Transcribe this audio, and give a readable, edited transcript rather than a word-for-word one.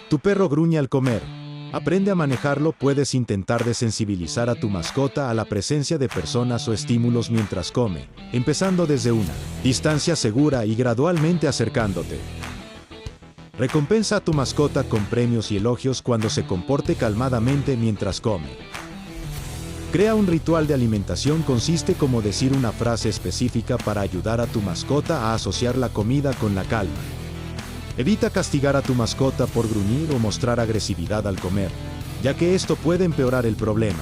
Tu perro gruñe al comer. Aprende a manejarlo. Puedes intentar desensibilizar a tu mascota a la presencia de personas o estímulos mientras come, empezando desde una distancia segura y gradualmente acercándote. Recompensa a tu mascota con premios y elogios cuando se comporte calmadamente mientras come. Crea un ritual de alimentación. Consiste como decir una frase específica para ayudar a tu mascota a asociar la comida con la calma. Evita castigar a tu mascota por gruñir o mostrar agresividad al comer, ya que esto puede empeorar el problema.